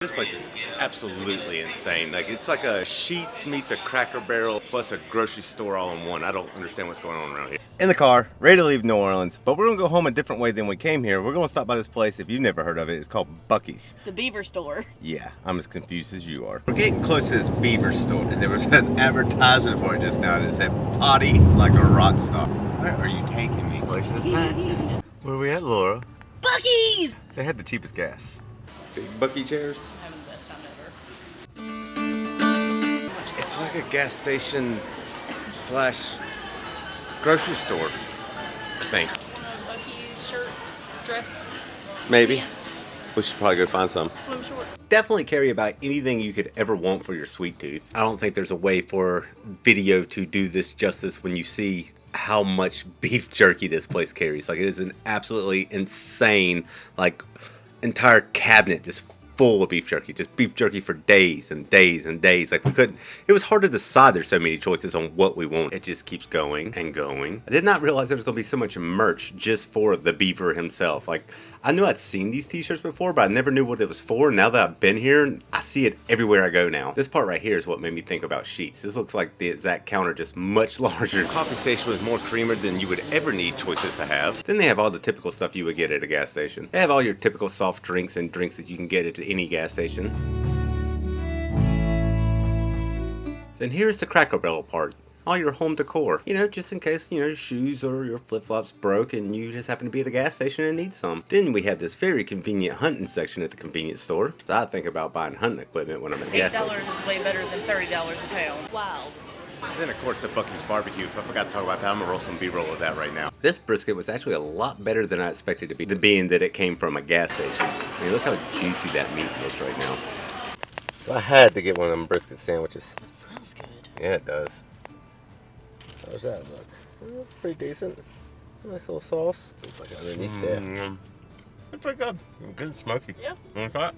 This place is absolutely insane. Like, it's like a Sheetz meets a Cracker Barrel plus a grocery store all in one. I don't understand what's going on around here. In the car, ready to leave New Orleans, but we're gonna go home a different way than we came here. We're gonna stop by this place, if you've never heard of it, it's called Buc-ee's. The beaver store. Yeah, I'm as confused as you are. We're getting close to this beaver store, and there was an advertisement for it just now that said, potty like a rock star. Where are you taking me? Where are we at, Laura? Buc-ee's! They had the cheapest gas. Big Buc-ee chairs. I'm having the best time ever. It's like a gas station slash grocery store thing. Buc-ee's shirt, dress, Maybe. pants, We should probably go find some. swim shorts. Definitely carry about anything you could ever want for your sweet tooth. I don't think there's a way for video to do this justice when you see how much beef jerky this place carries. Like, it is an absolutely insane, like, entire cabinet just full of beef jerky. Just beef jerky for days and days and days. Like, we couldn't, it was hard to decide. There's so many choices on what we want. It just keeps going and going. I did not realize there was going to be so much merch just for the beaver himself. Like, I knew I'd seen these t-shirts before, but I never knew what it was for. Now that I've been here, I see it everywhere I go now. This part right here is what made me think about Sheetz. This looks like the exact counter, just much larger. Coffee station with more creamer than you would ever need choices to have. Then they have all the typical stuff you would get at a gas station. They have all your typical soft drinks and drinks that you can get at any gas station. Then here's the Cracker Barrel part. All your home decor, you know, just in case, you know, your shoes or your flip-flops broke and you just happen to be at a gas station and need some. Then we have this very convenient hunting section at the convenience store. So I think about buying hunting equipment when I'm at a gas station. $8 is way better than $30 a pound. Wow. Then, of course, the Buc-ee's barbecue. I forgot to talk about that. I'm gonna roll some B-roll of that right now. This brisket was actually a lot better than I expected it to be, being that it came from a gas station. I mean, look how juicy that meat looks right now. So I had to get one of them brisket sandwiches. That smells good. Yeah, it does. How's that look? Well, that's pretty decent. Nice little sauce. Looks like underneath there. It's pretty good. Good and smoky. Yeah. Okay.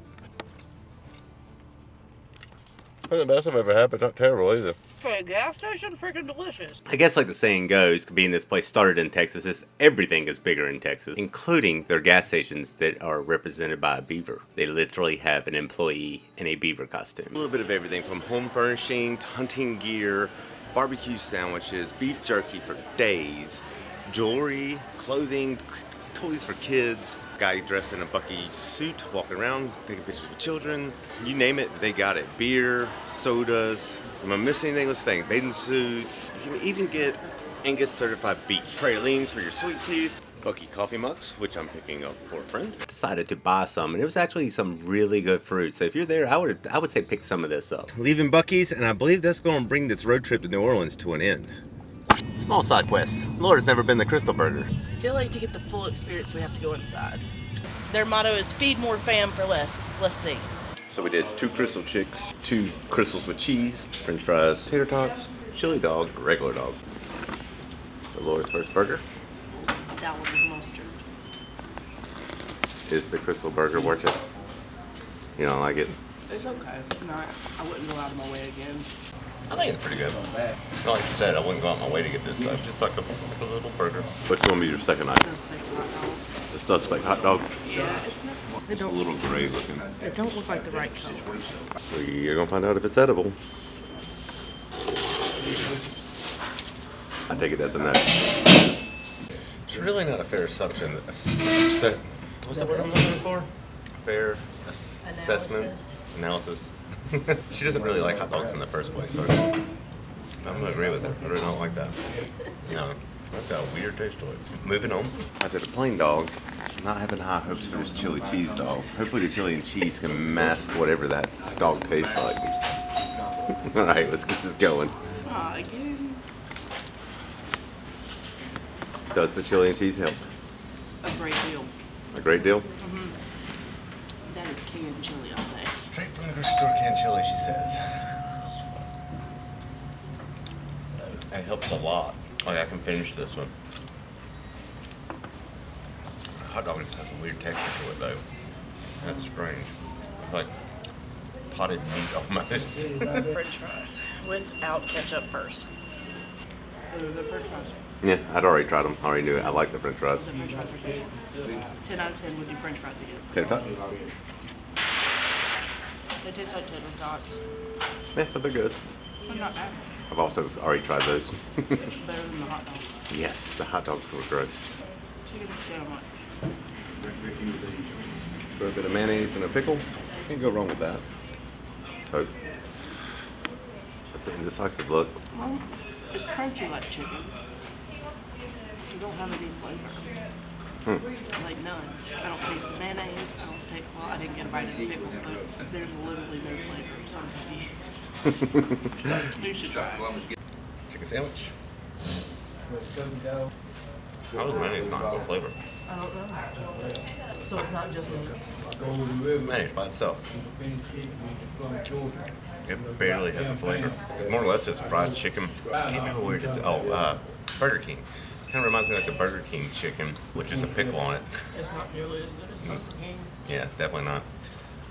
Not the best I've ever had, but not terrible either. For a gas station, freaking delicious. I guess like the saying goes, being this place started in Texas, everything is bigger in Texas, including their gas stations that are represented by a beaver. They literally have an employee in a beaver costume. A little bit of everything from home furnishing, hunting gear, barbecue sandwiches, beef jerky for days, jewelry, clothing, toys for kids, guy dressed in a Buc-ee suit walking around taking pictures with children, you name it, they got it. Beer, sodas, am I missing anything? Let's think, bathing suits. You can even get Angus certified beef, pralines for your sweet tooth, Buc-ee coffee mugs, which I'm picking up for a friend. Decided to buy some, and it was actually some really good fruit. So if you're there, I would say pick some of this up. Leaving Buc-ee's, and I believe that's going to bring this road trip to New Orleans to an end. Small side quest. Laura's never been to Krystal Burger. I feel like to get the full experience, we have to go inside. Their motto is feed more fam for less. Let's see. So we did 2 Krystal chicks, 2 Krystals with cheese, french fries, tater tots, chili dog, regular dog. So Laura's first burger. Down with mustard. Is the Krystal Burger worth it? You don't like it? It's okay. No, I wouldn't go out of my way again. I think it's pretty good. Not like you said, I wouldn't go out my way to get this stuff. Just like a little burger. What's going to be your second item? Suspect hot dog. The suspect hot dog. Yeah, it's not. They It's a don't. little gray looking. They don't look like the right color. You're going to find out if it's edible. I take it as a no. It's really not a fair assumption. What's the word I'm looking for? Fair assessment? Analysis. She doesn't really like hot dogs in the first place, so I'm going to agree with her. I really don't like that. No. That's got a weird taste to it. Moving on. I said a plain dog. Not having high hopes for this chili cheese dog. Hopefully the chili and cheese can mask whatever that dog tastes like. Alright, let's get this going. Again. Does the chili and cheese help? A great deal. A great deal? That is canned chili all day. Straight from the grocery store canned chili, she says. It helps a lot. Like, I can finish this one. Hot dog just has a weird texture to it, though. That's strange. It's like potted meat almost. French fries without ketchup first. The French fries. Yeah, I'd already tried them. I already knew it. I like the French fries. The French fries are good. 10 out of 10 would do French fries again. Tater tots. They taste like tater tots. Yeah, but they're good. They're not bad. I've also already tried those. Better than the hot dog. Yes, the hot dogs were gross. Chicken sandwich. Throw a bit of mayonnaise and a pickle. Can't go wrong with that. So, that's the indecisive look. Well, it's crunchy like chicken. You don't have any flavor. Like none. I don't taste the mayonnaise. I don't take, well, I didn't get a bite of the pickle, but there's literally no flavor, so I'm confused. You should try it. Chicken sandwich. How is mayonnaise not no flavor? I don't know. So it's not just me. Mayonnaise by itself. It barely has a flavor. It's more or less just fried chicken. I can't remember where it is. Oh, Burger King. Kind of reminds me of the Burger King chicken, which is a pickle on it. It's not nearly as good as Burger King. Yeah, definitely not.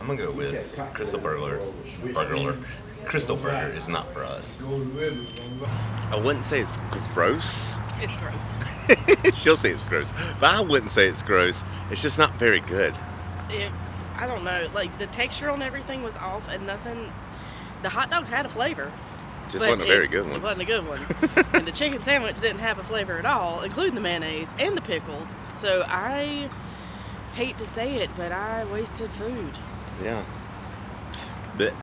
I'm gonna go with Krystal Burger. Krystal Burger is not for us. I wouldn't say it's gross. It's gross. She'll say it's gross, but I wouldn't say it's gross. It's just not very good. I don't know. Like, the texture on everything was off and nothing. The hot dog had a flavor. Just wasn't a very good one. It wasn't a good one. And the chicken sandwich didn't have a flavor at all, including the mayonnaise and the pickle. So I hate to say it, but I wasted food. Yeah. But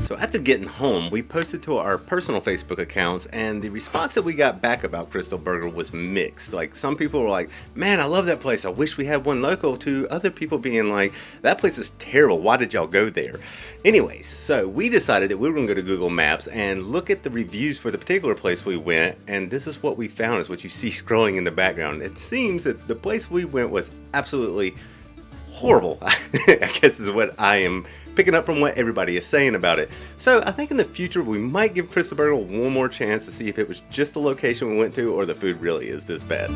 so after getting home, we posted to our personal Facebook accounts, and the response that we got back about Krystal Burger was mixed. Like, some people were like, man, I love that place. I wish we had one local, to other people being like, that place is terrible. Why did y'all go there? Anyways, so we decided that we were going to go to Google Maps and look at the reviews for the particular place we went, and this is what we found, is what you see scrolling in the background. It seems that the place we went was absolutely horrible. I guess is what I am picking up from what everybody is saying about it. So I think in the future we might give Krystal Burger one more chance to see if it was just the location we went to or the food really is this bad.